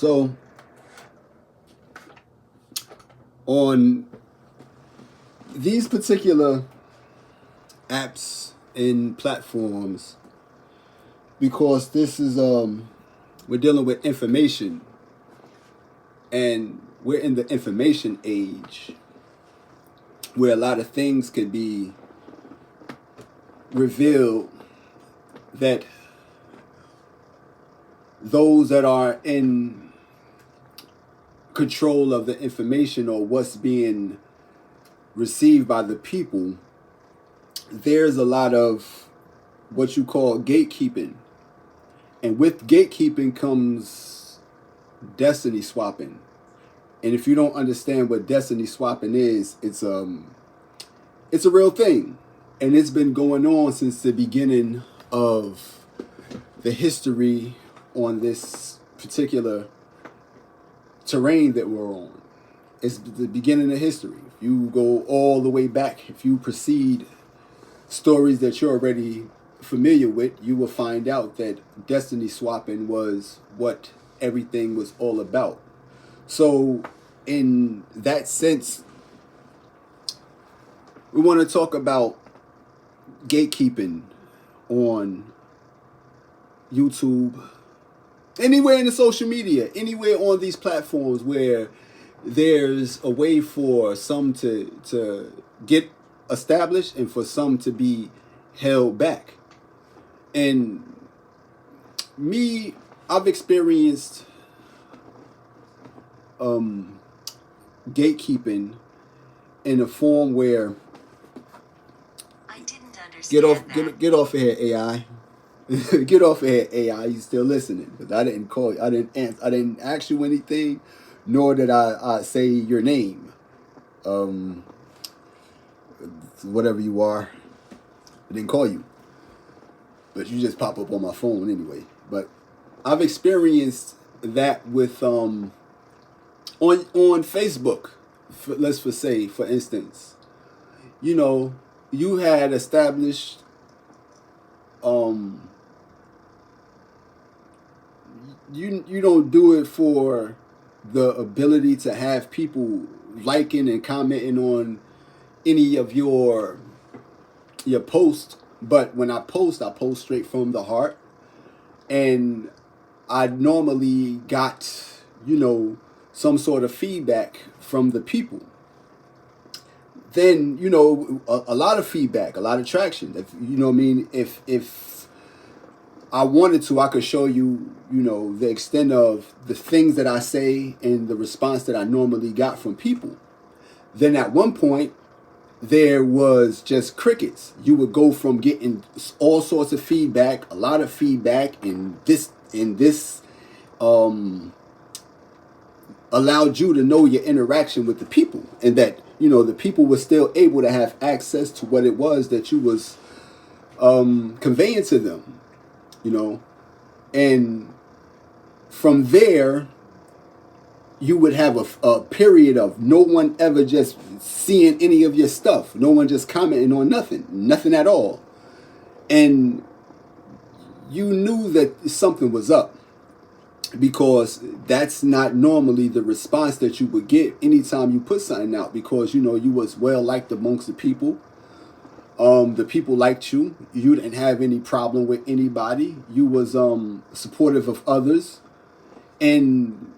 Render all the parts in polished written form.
So on these particular apps and platforms, because this is we're dealing with information, and we're in the information age where a lot of things could be revealed that those that are in control of the information or what's being received by the people, there's a lot of what you call gatekeeping. And with gatekeeping comes destiny swapping. And if you don't understand what destiny swapping is, it's a real thing. And it's been going on since the beginning of the history on this particular terrain that we're on. It's the beginning of history. If you go all the way back, if you proceed stories that you're already familiar with, you will find out that destiny swapping was what everything was all about. So in that sense, we want to talk about gatekeeping on YouTube, anywhere in the social media, anywhere on these platforms where there's a way for some to get established and for some to be held back. And me, I've experienced gatekeeping in a form where I didn't understand get off of here, AI. Get off of here, AI. You still listening? Because I didn't call you. I didn't ask you anything, nor did I say your name. Whatever you are, I didn't call you, but you just pop up on my phone anyway. But I've experienced that with on Facebook. Let's say, for instance, you had established you don't do it for the ability to have people liking and commenting on any of your posts. But when I post straight from the heart, and I normally got some sort of feedback from the people. Then a lot of feedback, a lot of traction. If if I wanted to, I could show you the extent of the things that I say and the response that I normally got from people. Then at one point, there was just crickets. You would go from getting all sorts of feedback, a lot of feedback, and this allowed you to know your interaction with the people, and that the people were still able to have access to what it was that you was conveying to them, and from there you would have a period of no one ever just seeing any of your stuff, no one just commenting on nothing at all, and you knew that something was up, because that's not normally the response that you would get anytime you put something out, because you was well liked amongst the people. The people liked you. You didn't have any problem with anybody. You was supportive of others, and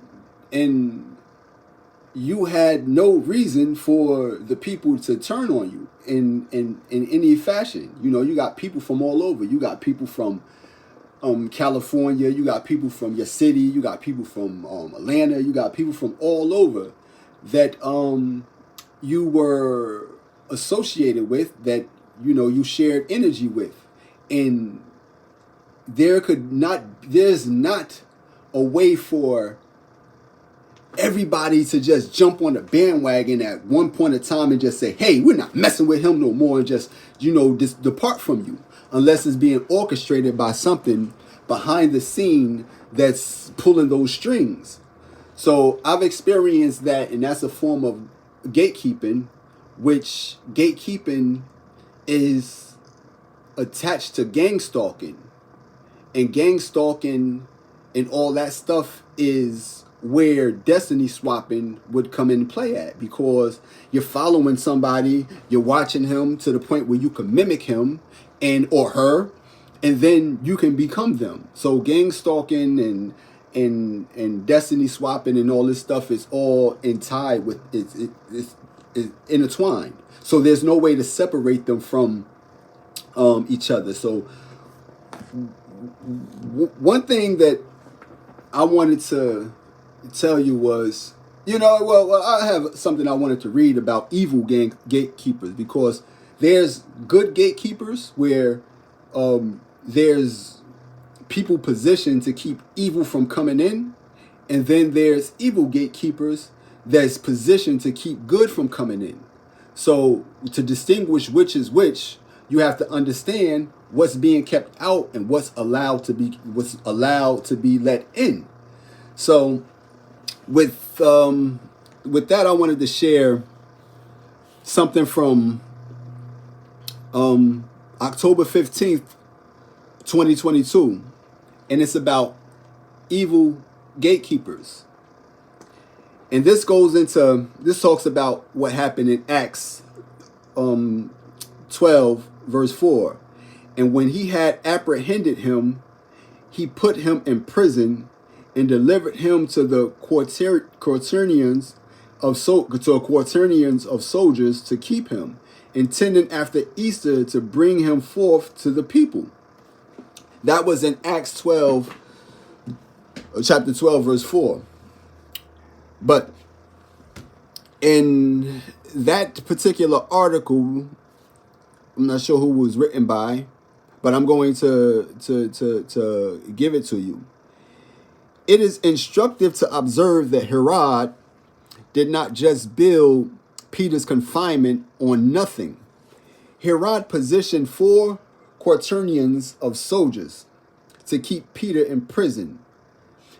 you had no reason for the people to turn on you in any fashion. You got people from all over. You got people from California, you got people from your city, you got people from Atlanta, you got people from all over that you were associated with, that you shared energy with, and there's not a way for everybody to just jump on the bandwagon at one point in time and just say, hey, we're not messing with him no more, and just just depart from you, unless it's being orchestrated by something behind the scene that's pulling those strings. So I've experienced that, and that's a form of gatekeeping, which gatekeeping is attached to gangstalking. And gangstalking and all that stuff is where destiny swapping would come into play at, because you're following somebody, you're watching him to the point where you can mimic him and or her, and then you can become them. So gang stalking and destiny swapping and all this stuff is all tied with it's intertwined. So there's no way to separate them from each other. So one thing that I wanted to tell you was, well, I have something I wanted to read about evil gatekeepers, because there's good gatekeepers where there's people positioned to keep evil from coming in, and then there's evil gatekeepers that's positioned to keep good from coming in. So to distinguish which is which, you have to understand what's being kept out and what's allowed to be let in. So with that, I wanted to share something from October 15th, 2022, and it's about evil gatekeepers. And this talks about what happened in Acts 12, verse 4. And when he had apprehended him, he put him in prison and delivered him to the quaternions of soldiers to keep him, intending after Easter to bring him forth to the people. That was in Acts 12, chapter 12, verse 4. But in that particular article, I'm not sure who it was written by, but I'm going to give it to you. It is instructive to observe that Herod did not just build Peter's confinement on nothing. Herod positioned 4 quaternions of soldiers to keep Peter in prison.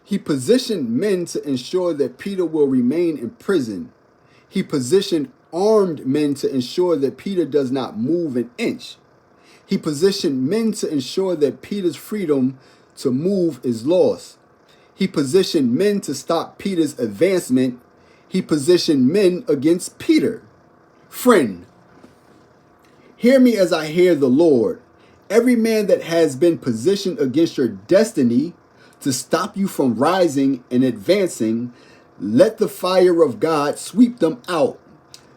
He positioned men to ensure that Peter will remain in prison. He positioned armed men to ensure that Peter does not move an inch. He positioned men to ensure that Peter's freedom to move is lost. He positioned men to stop Peter's advancement. He positioned men against Peter. Friend, hear me as I hear the Lord. Every man that has been positioned against your destiny to stop you from rising and advancing, let the fire of God sweep them out.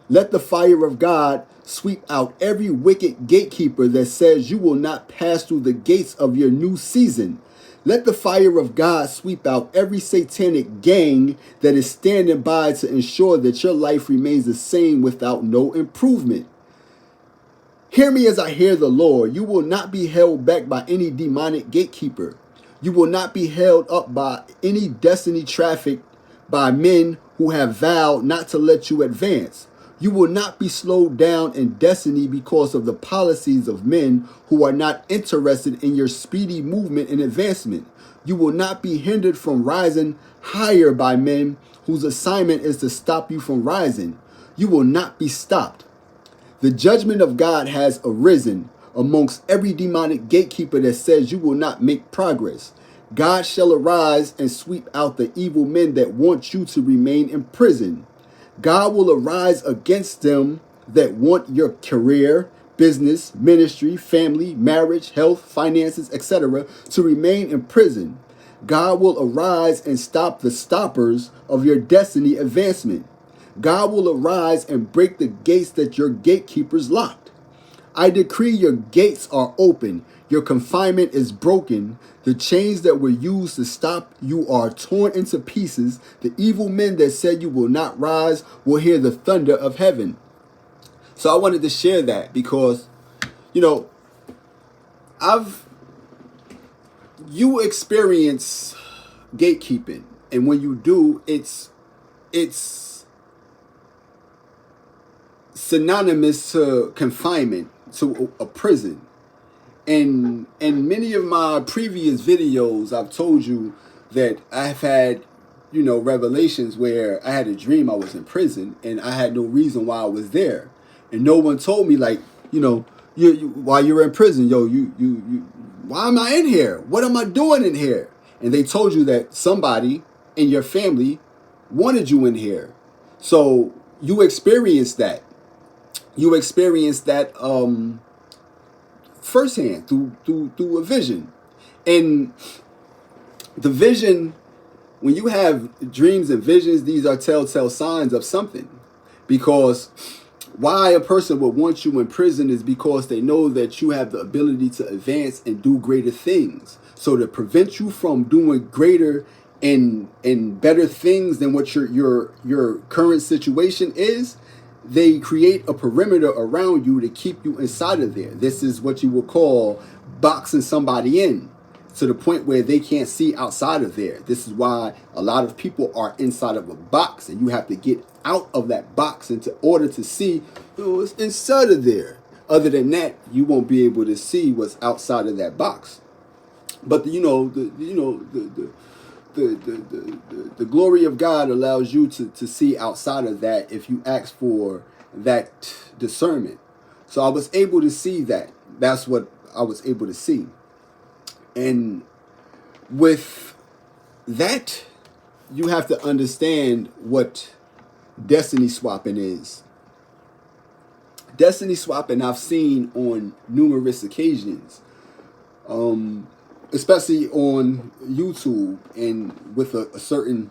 Let the fire of God sweep out every wicked gatekeeper that says you will not pass through the gates of your new season. Let the fire of God sweep out every satanic gang that is standing by to ensure that your life remains the same without no improvement. Hear me as I hear the Lord. You will not be held back by any demonic gatekeeper. You will not be held up by any destiny trafficked by men who have vowed not to let you advance. You will not be slowed down in destiny because of the policies of men who are not interested in your speedy movement and advancement. You will not be hindered from rising higher by men whose assignment is to stop you from rising. You will not be stopped. The judgment of God has arisen amongst every demonic gatekeeper that says you will not make progress. God shall arise and sweep out the evil men that want you to remain in prison. God will arise against them that want your career, business, ministry, family, marriage, health, finances, etc. to remain in prison. God will arise and stop the stoppers of your destiny advancement. God will arise and break the gates that your gatekeepers locked. I decree your gates are open. Your confinement is broken. The chains that were used to stop you are torn into pieces. The evil men that said you will not rise will hear the thunder of heaven. So I wanted to share that because, you experience gatekeeping. And when you do, it's synonymous to confinement, to a prison. And in many of my previous videos, I've told you that I've had, revelations where I had a dream I was in prison and I had no reason why I was there. And no one told me, like, while you're in prison, why am I in here? What am I doing in here? And they told you that somebody and your family wanted you in here. So you experienced that. You experienced that firsthand through a vision. And the vision, when you have dreams and visions, these are telltale signs of something. Because why a person would want you in prison is because they know that you have the ability to advance and do greater things. So to prevent you from doing greater and better things than what your current situation is, they create a perimeter around you to keep you inside of there. This is what you would call boxing somebody in, to the point where they can't see outside of there. This is why a lot of people are inside of a box, and you have to get out of that box in order to see what's inside of there. Other than that, you won't be able to see what's outside of that box. But the glory of God allows you to see outside of that if you ask for that discernment. So I was able to see that. That's what I was able to see. And with that, you have to understand what destiny swapping is. Destiny swapping I've seen on numerous occasions, especially on YouTube, and with a certain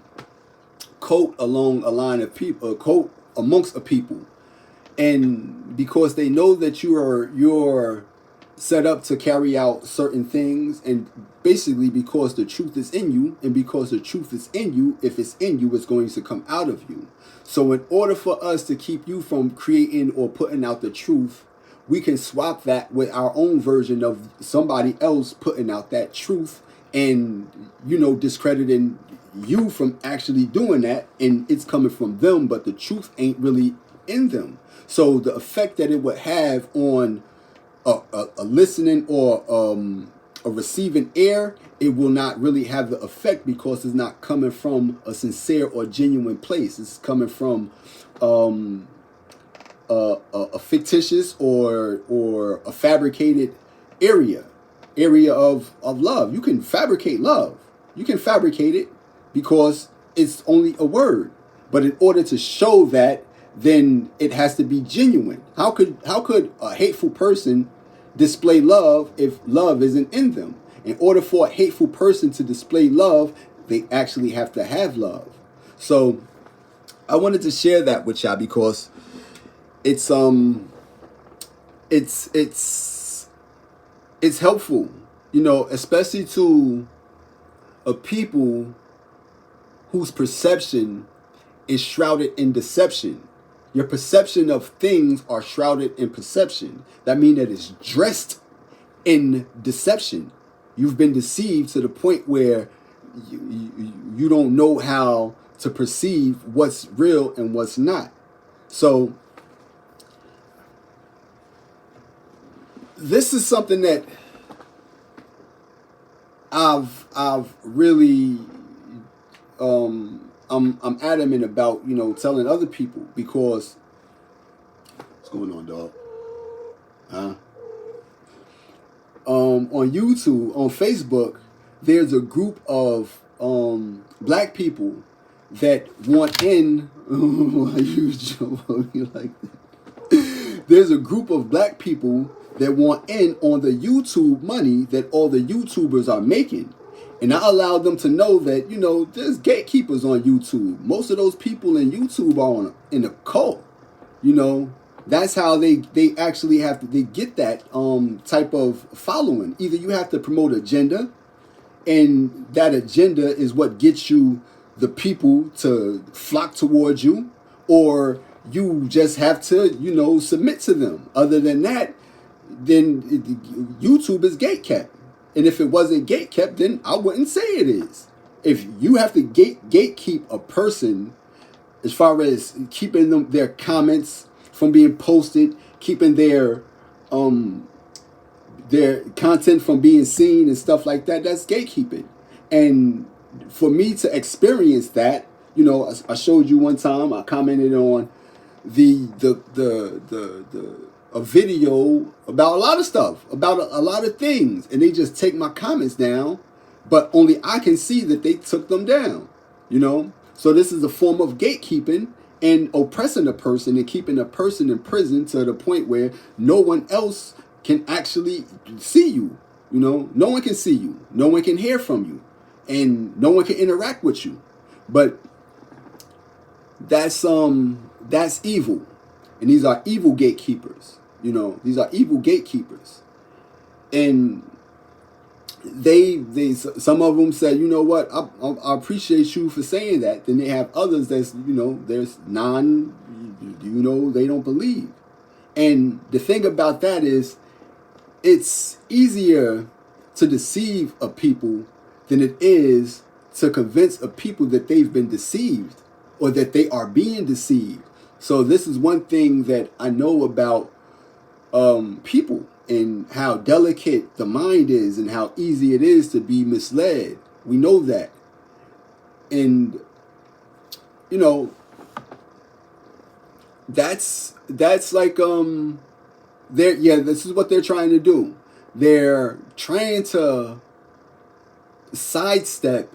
cult along a line of people, a cult amongst a people. And because they know that you're set up to carry out certain things, and basically because the truth is in you, and because the truth is in you, if it's in you, it's going to come out of you. So in order for us to keep you from creating or putting out the truth, we can swap that with our own version of somebody else putting out that truth, and discrediting you from actually doing that, and it's coming from them, but the truth ain't really in them. So the effect that it would have on a listening or a receiving ear, it will not really have the effect, because it's not coming from a sincere or genuine place. It's coming from a fictitious or a fabricated area of love. You can fabricate love. You can fabricate it because it's only a word. But in order to show that, then it has to be genuine. How could a hateful person display love if love isn't in them? In order for a hateful person to display love, they actually have to have love. So I wanted to share that with y'all, because it's helpful, especially to a people whose perception is shrouded in deception. Your perception of things are shrouded in perception. That means that it's dressed in deception. You've been deceived to the point where you don't know how to perceive what's real and what's not. So this is something that I've really I'm adamant about, telling other people, because what's going on, dog? On YouTube, on Facebook, there's a group of black people that want in. Why you jump on me like that? There's a group of black people that want in on the YouTube money that all the YouTubers are making. And I allowed them to know that, there's gatekeepers on YouTube. Most of those people in YouTube are in a cult. That's how they actually they get that type of following. Either you have to promote agenda, and that agenda is what gets you the people to flock towards you, or you just have to, submit to them. Other than that, then YouTube is gatekept. And if it wasn't gatekept, then I wouldn't say it is. If you have to gatekeep a person, as far as keeping their comments from being posted, keeping their content from being seen and stuff like that, that's gatekeeping. And for me to experience that, I showed you one time, I commented on a video about a lot of stuff, about a lot of things, and they just take my comments down, but only I can see that they took them down. you know. So this is a form of gatekeeping and oppressing a person and keeping a person in prison to the point where no one else can actually see you. You know, no one can see you, no one can hear from you, and no one can interact with you. But that's evil, and these are evil gatekeepers. You know, these are evil gatekeepers, and they some of them said, you know what, I appreciate you for saying that. Then they have others that's, you know, there's you know, they don't believe. And the thing about that is, it's easier to deceive a people than it is to convince a people that they've been deceived or that they are being deceived. So this is one thing that I know about people and how delicate the mind is and how easy it is to be misled. We know that. And, you know, that's like, this is what they're trying to do. They're trying to sidestep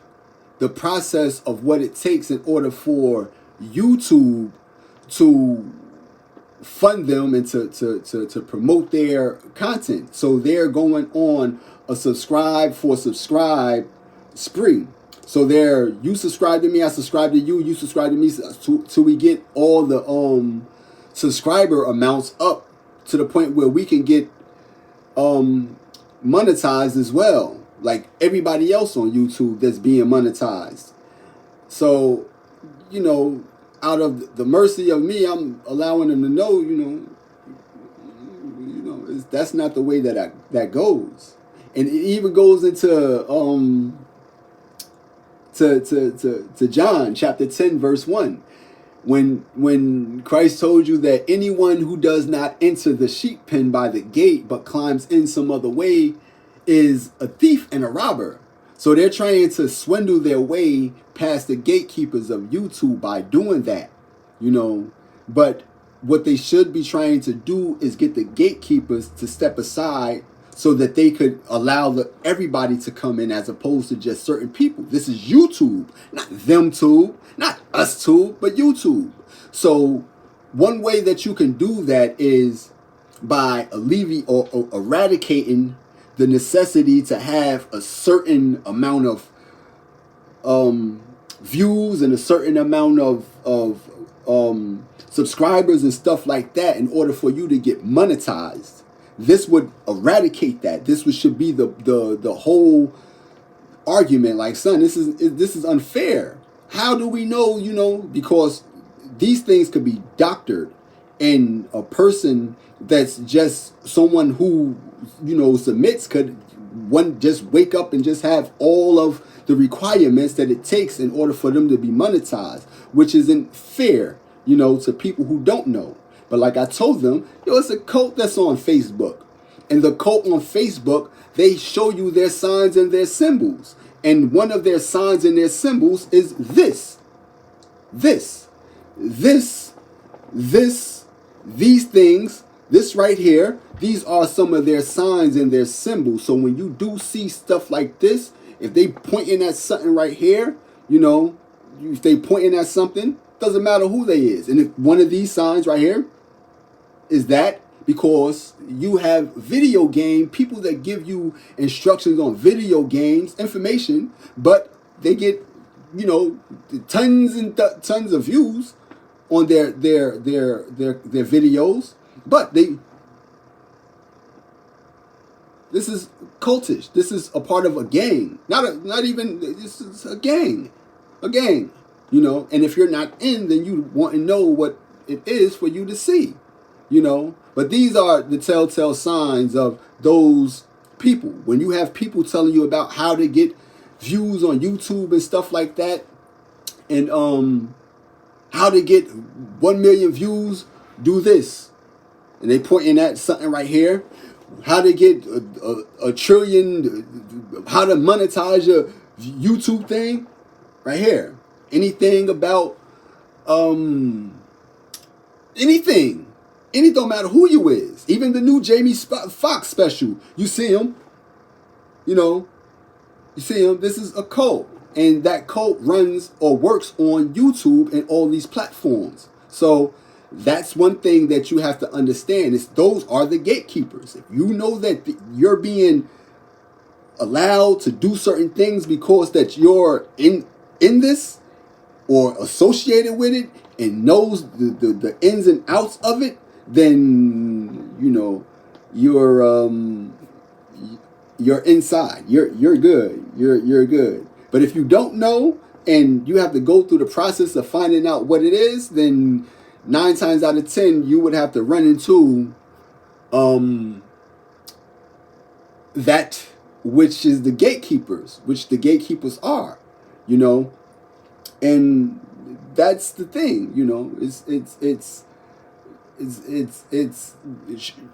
the process of what it takes in order for YouTube to fund them and to promote their content. So they're going on a subscribe spree. So you subscribe to me, I subscribe to you, you subscribe to me, till we get all the subscriber amounts up to the point where we can get monetized as well, like everybody else on YouTube that's being monetized. So, you know, out of the mercy of me, I'm allowing them to know, you know, that's not the way that goes. And it even goes into to John chapter 10 verse 1, when Christ told you that anyone who does not enter the sheep pen by the gate but climbs in some other way is a thief and a robber. So they're trying to swindle their way past the gatekeepers of YouTube by doing that, you know. But what they should be trying to do is get the gatekeepers to step aside so that they could allow everybody to come in as opposed to just certain people. This is YouTube, not them tube, not us tube, but YouTube. So one way that you can do that is by alleviating or eradicating the necessity to have a certain amount of views and a certain amount of subscribers and stuff like that in order for you to get monetized. This would eradicate that. This should be the whole argument. Like, son, this is unfair. How do we know? You know, because these things could be doctored, and a person that's just someone who, you know, submits could just wake up and just have all of the requirements that it takes in order for them to be monetized, which isn't fair, you know, to people who don't know. But like I told them, it's a cult that's on Facebook. And the cult on Facebook, they show you their signs and their symbols. And one of their signs and their symbols is this. These things, this right here, these are some of their signs and their symbols. So when you do see stuff like this, if they pointing at something right here, you know, if they pointing at something, doesn't matter who they is. And if one of these signs right here is that, because you have video game people that give you instructions on video games, information, but they get, you know, tons and tons of views on their videos, but this is cultish. This is a part of a gang. This is a gang. You know, and if you're not in, then you want to know what it is for you to see, you know. But these are the telltale signs of those people. When you have people telling you about how to get views on YouTube and stuff like that, and how to get 1 million views, do this. And they pointing at something right here. How to get a trillion, how to monetize your YouTube thing, right here. Anything about anything. It don't matter who you is. Even the new Jamie Foxx special. You see him. You know. You see him. This is a cult. And that cult runs or works on YouTube and all these platforms. So that's one thing that you have to understand is those are the gatekeepers. If you know that you're being allowed to do certain things because that you're in this or associated with it and knows the ins and outs of it, then you're inside. You're good. You're good. But if you don't know and you have to go through the process of finding out what it is, then 9 times out of 10 you would have to run into that which is the gatekeepers, which the gatekeepers are, and that's the thing,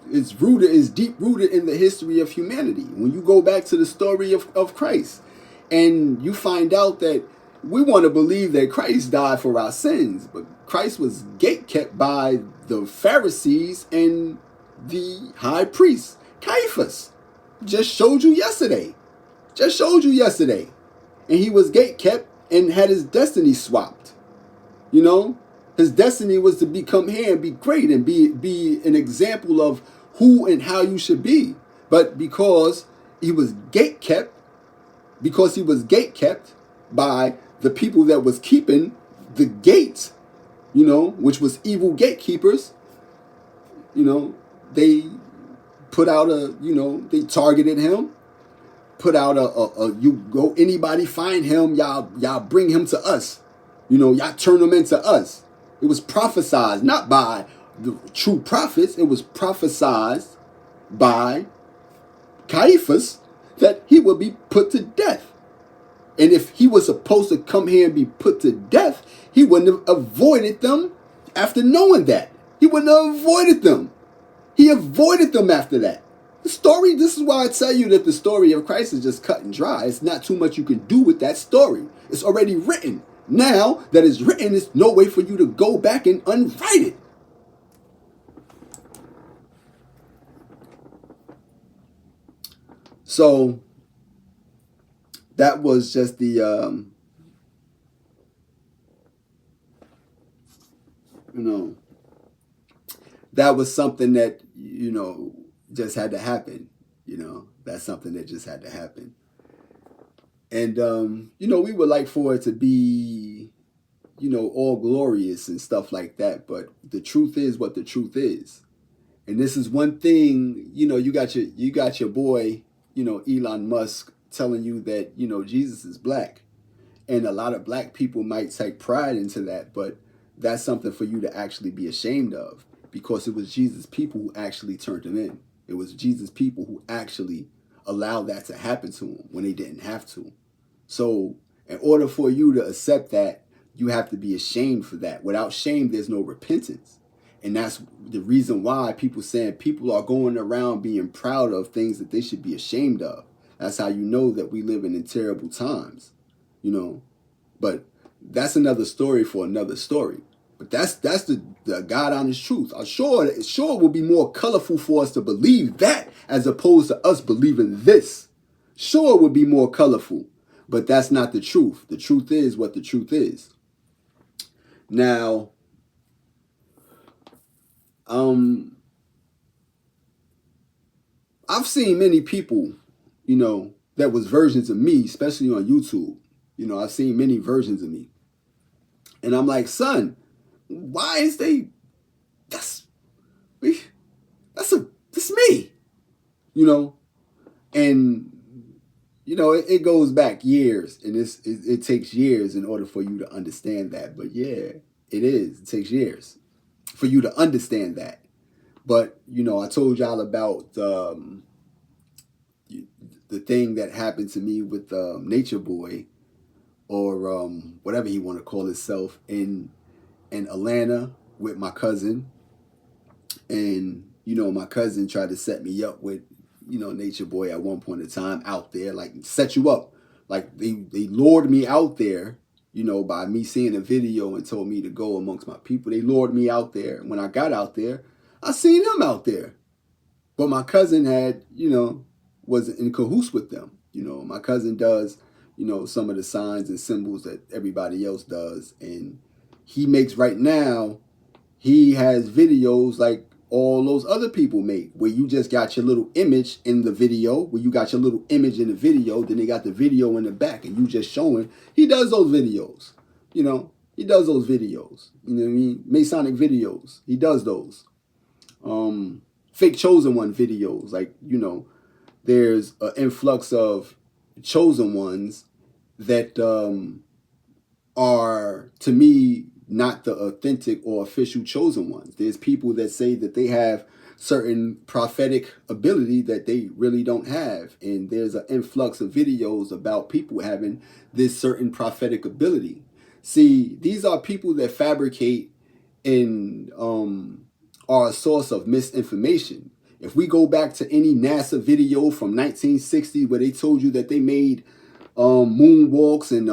it's rooted, it's deep rooted in the history of humanity. When you go back to the story of Christ, and you find out that we want to believe that Christ died for our sins, but Christ was gatekept by the Pharisees and the high priest Caiaphas. Just showed you yesterday. And he was gatekept and had his destiny swapped. His destiny was to become here and be great and be an example of who and how you should be. But because he was gatekept by the people that was keeping the gates, which was evil gatekeepers, they put out they targeted him, put out you go, anybody find him, y'all bring him to us, y'all turn him into us. It was prophesied not by the true prophets, it was prophesied by Caiaphas that he would be put to death. And if he was supposed to come here and be put to death, he wouldn't have avoided them after knowing that. He wouldn't have avoided them. He avoided them after that. The story, this is why I tell you that the story of Christ is just cut and dry. It's not too much you can do with that story. It's already written. Now that it's written, there's no way for you to go back and unwrite it. So that was just the, that was something that, just had to happen. That's something that just had to happen. And, we would like for it to be, all glorious and stuff like that. But the truth is what the truth is. And this is one thing, you got your boy, Elon Musk telling you that, Jesus is black. And a lot of black people might take pride into that, but that's something for you to actually be ashamed of, because it was Jesus' people who actually turned him in. It was Jesus' people who actually allowed that to happen to him when they didn't have to. So in order for you to accept that, you have to be ashamed for that. Without shame, there's no repentance. And that's the reason why people are going around being proud of things that they should be ashamed of. That's how you know that we live in terrible times, But that's another story for another story. But that's the God honest truth. I'm sure it will be more colorful for us to believe that as opposed to us believing this. Sure, it would be more colorful, but that's not the truth. The truth is what the truth is. Now, I've seen many people, that was versions of me, especially on YouTube. I've seen many versions of me. And I'm like, son, why is that's me, and it goes back years, and it takes years in order for you to understand that. But yeah, it takes years for you to understand that. But I told y'all about the thing that happened to me with Nature Boy, or whatever he want to call himself, in Atlanta with my cousin. And my cousin tried to set me up with Nature Boy at one point in time out there, like set you up, like they lured me out there, by me seeing a video and told me to go amongst my people. They lured me out there. When I got out there, I seen them out there, but my cousin had was in cahoots with them. My cousin does some of the signs and symbols that everybody else does. And he makes right now, he has videos like all those other people make, where you just got your little image in the video, then they got the video in the back, and you just showing. He does those videos. He does those videos. You know what I mean? Masonic videos. He does those. Fake chosen one videos. Like, there's an influx of chosen ones that are, to me, not the authentic or official chosen ones. There's people that say that they have certain prophetic ability that they really don't have. And there's an influx of videos about people having this certain prophetic ability. See, these are people that fabricate and are a source of misinformation. If we go back to any NASA video from 1960 where they told you that they made moonwalks and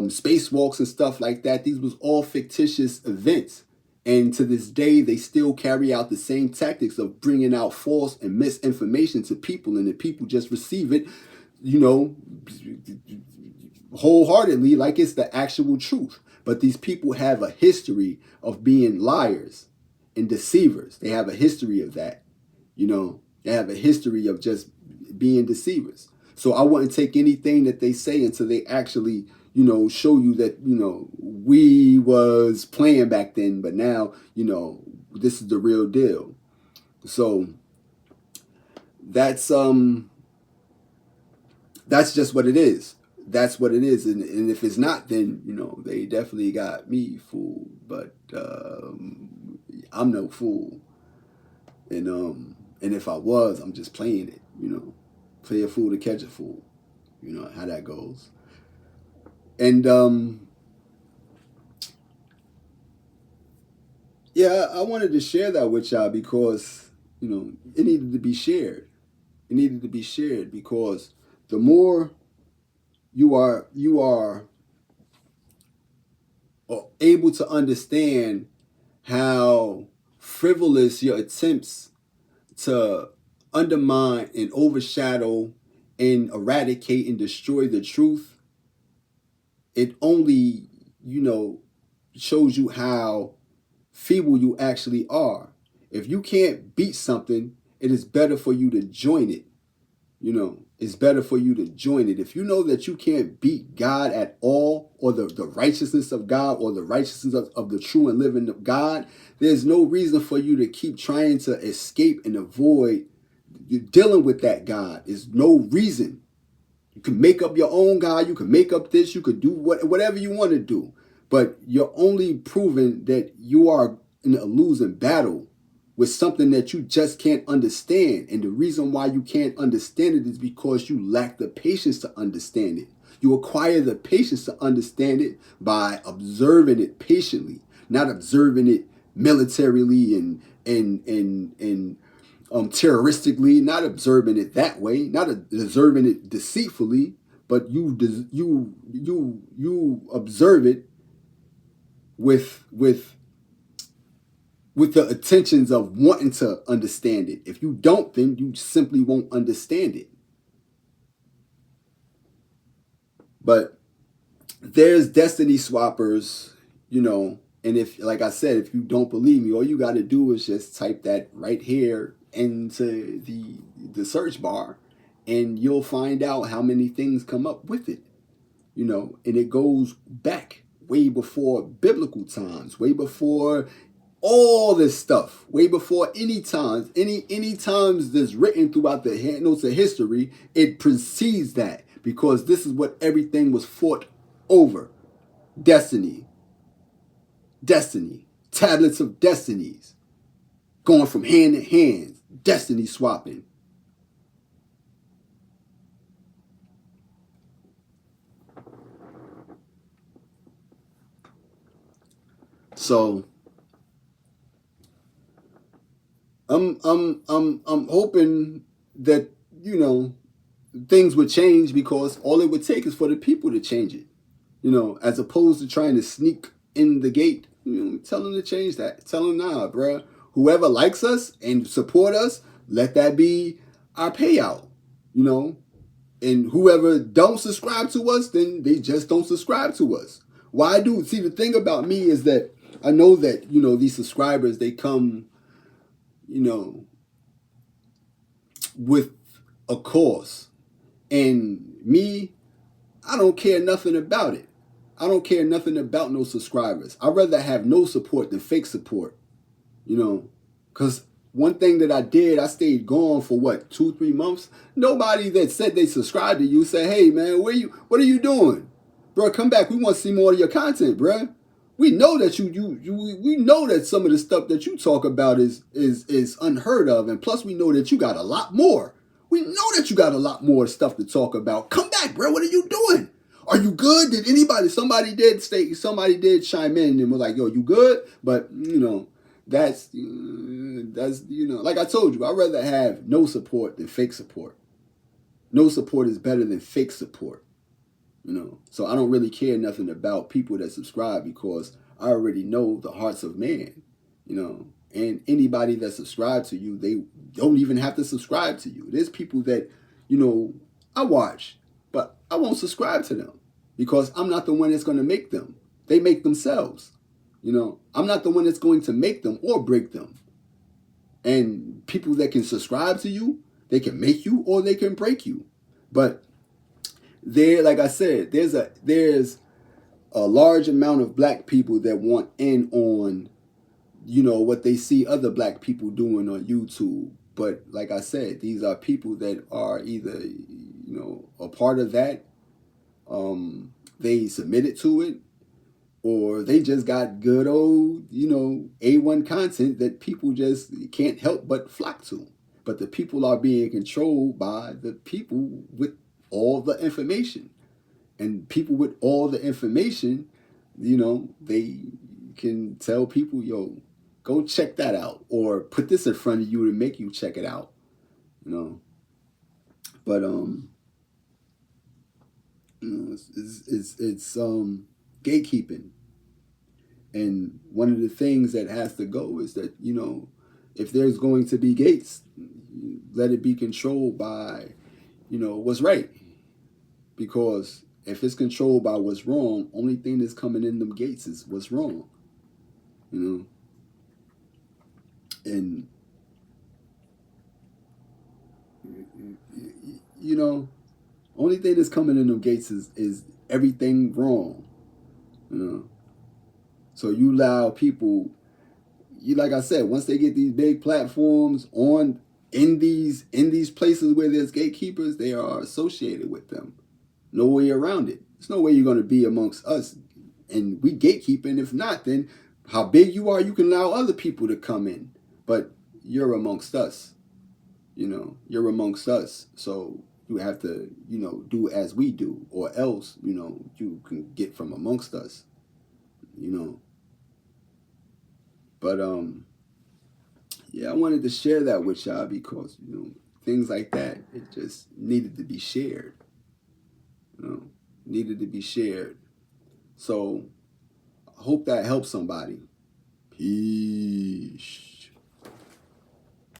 spacewalks and stuff like that, these was all fictitious events. And to this day, they still carry out the same tactics of bringing out false and misinformation to people, and the people just receive it, wholeheartedly, like it's the actual truth. But these people have a history of being liars and deceivers. They have a history of that. They have a history of just being deceivers. So I wouldn't take anything that they say until they actually, show you that, we was playing back then, but now, this is the real deal. So that's just what it is. That's what it is. And if it's not, then, they definitely got me fooled. But I'm no fool. And if I was, I'm just playing it, Play a fool to catch a fool. How that goes. And yeah, I wanted to share that with y'all because, it needed to be shared. It needed to be shared because the more you are able to understand how frivolous your attempts to undermine and overshadow and eradicate and destroy the truth, it only, shows you how feeble you actually are. If you can't beat something, it is better for you to join it. It's better for you to join it. If you know that you can't beat God at all, or the righteousness of God, or the righteousness of the true and living of God, there's no reason for you to keep trying to escape and avoid dealing with that God. There's no reason. You can make up your own God. You can make up this. You could do whatever you want to do. But you're only proving that you are in a losing battle with something that you just can't understand. And the reason why you can't understand it is because you lack the patience to understand it. You acquire the patience to understand it by observing it patiently, not observing it militarily and terroristically, not observing it that way, not observing it deceitfully, but you observe it with the intentions of wanting to understand it. If you don't, then you simply won't understand it. But there's destiny swappers, and if, like I said, if you don't believe me, all you got to do is just type that right here into the search bar, and you'll find out how many things come up with it, and it goes back way before biblical times, way before all this stuff, way before any times that's written throughout the notes of history. It precedes that, because this is what everything was fought over. Destiny, tablets of destinies, going from hand to hand, destiny swapping. So I'm hoping that, things would change, because all it would take is for the people to change it, as opposed to trying to sneak in the gate. Tell them to change that. Tell them, nah, bruh, whoever likes us and support us, let that be our payout. And whoever don't subscribe to us, then they just don't subscribe to us. Why do? See, the thing about me is that I know that, these subscribers, they come, with a cause. And me, I don't care nothing about it. I don't care nothing about no subscribers. I'd rather have no support than fake support. Because one thing that I did, I stayed gone for 2-3 months. Nobody that said they subscribed to you said, "Hey man, what are you doing? Bro, come back. We want to see more of your content, bro." We know that we know that some of the stuff that you talk about is unheard of, and plus we know that you got a lot more. We know that you got a lot more stuff to talk about. Come back, bro. What are you doing? Are you good? Somebody did chime in and was like, "Yo, you good?" But that's like I told you, I'd rather have no support than fake support. No support is better than fake support. So I don't really care nothing about people that subscribe, because I already know the hearts of man. And anybody that subscribes to you, they don't even have to subscribe to you. There's people that I watch, but I won't subscribe to them because I'm not the one that's going to make them. They make themselves. I'm not the one that's going to make them or break them. And people that can subscribe to you, they can make you or they can break you. But like I said, there's a large amount of black people that want in on, what they see other black people doing on YouTube. But like I said, these are people that are either, a part of that. They submitted to it, or they just got good old, A1 content that people just can't help but flock to. But the people are being controlled by the people with all the information. And people with all the information, they can tell people, "Yo, go check that out," or put this in front of you to make you check it out. But it's gatekeeping. And one of the things that has to go is that, if there's going to be gates, let it be controlled by, what's right. Because if it's controlled by what's wrong, only thing that's coming in them gates is what's wrong. And only thing that's coming in them gates is everything wrong. So you allow people, like I said, once they get these big platforms in these places where there's gatekeepers, they are associated with them. No way around it. There's no way you're going to be amongst us and we gatekeeping. If not, then how big you are, you can allow other people to come in. But you're amongst us. You're amongst us. So you have to, do as we do, or else, you can get from amongst us. But yeah, I wanted to share that with y'all because, things like that, it just needed to be shared. Needed to be shared. So I hope that helps somebody. Peace.